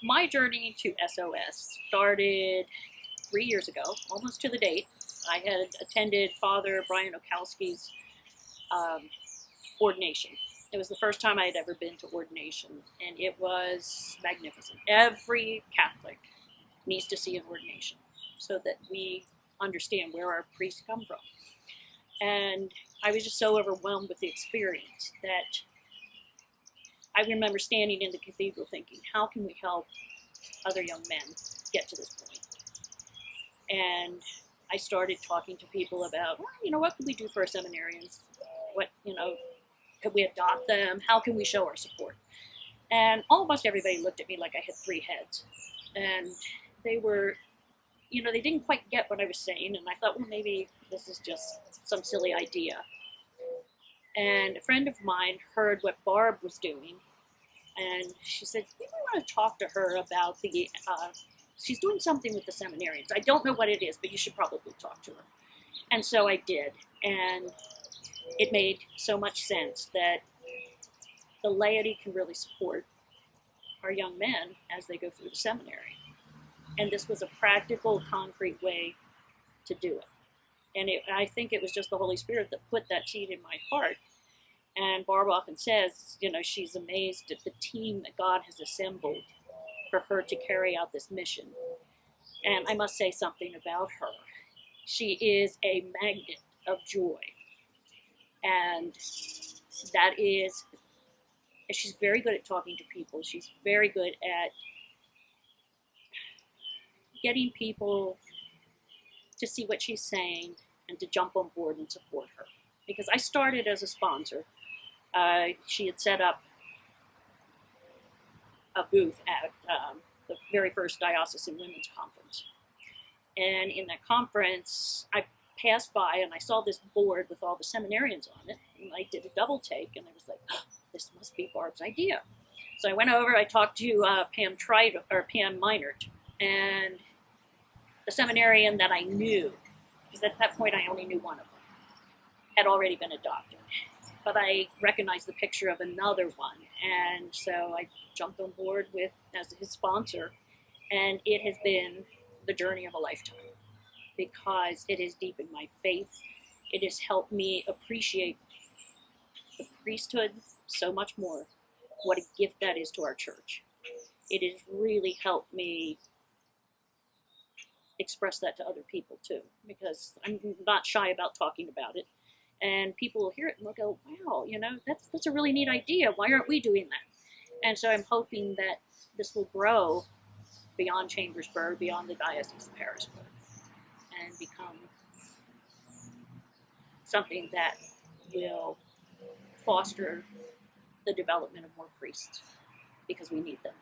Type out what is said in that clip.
my journey to SOS started 3 years ago, almost to the date. I had attended Father Brian Okowski's ordination. It was the first time I had ever been to ordination, and it was magnificent. Every Catholic needs to see an ordination so that we understand where our priests come from. And I was just so overwhelmed with the experience that I remember standing in the cathedral thinking, how can we help other young men get to this point? And I started talking to people about, well, what can we do for our seminarians? What, could we adopt them? How can we show our support? And almost everybody looked at me like I had three heads. And they were, they didn't quite get what I was saying. And I thought, well, maybe this is just some silly idea. And a friend of mine heard what Barb was doing. And she said, you might want to talk to her about she's doing something with the seminarians. I don't know what it is, but you should probably talk to her. And so I did. And it made so much sense that the laity can really support our young men as they go through the seminary. And this was a practical, concrete way to do it. And I think it was just the Holy Spirit that put that seed in my heart. And Barb often says, she's amazed at the team that God has assembled for her to carry out this mission. And I must say something about her. She is a magnet of joy. And that is, she's very good at talking to people. She's very good at getting people to see what she's saying and to jump on board and support her. Because I started as a sponsor. She had set up a booth at the very first Diocesan Women's Conference. And in that conference, I passed by and I saw this board with all the seminarians on it. And I did a double take and I was like, oh, this must be Barb's idea. So I went over, I talked to Pam Meinert, and the seminarian that I knew, because at that point I only knew one of them, had already been adopted. But I recognized the picture of another one. And so I jumped on board as his sponsor. And it has been the journey of a lifetime because it has deepened my faith. It has helped me appreciate the priesthood so much more, what a gift that is to our church. It has really helped me express that to other people too, because I'm not shy about talking about it. And people will hear it and they'll go, wow, that's a really neat idea. Why aren't we doing that? And so I'm hoping that this will grow beyond Chambersburg, beyond the Diocese of Harrisburg, and become something that will foster the development of more priests, because we need them.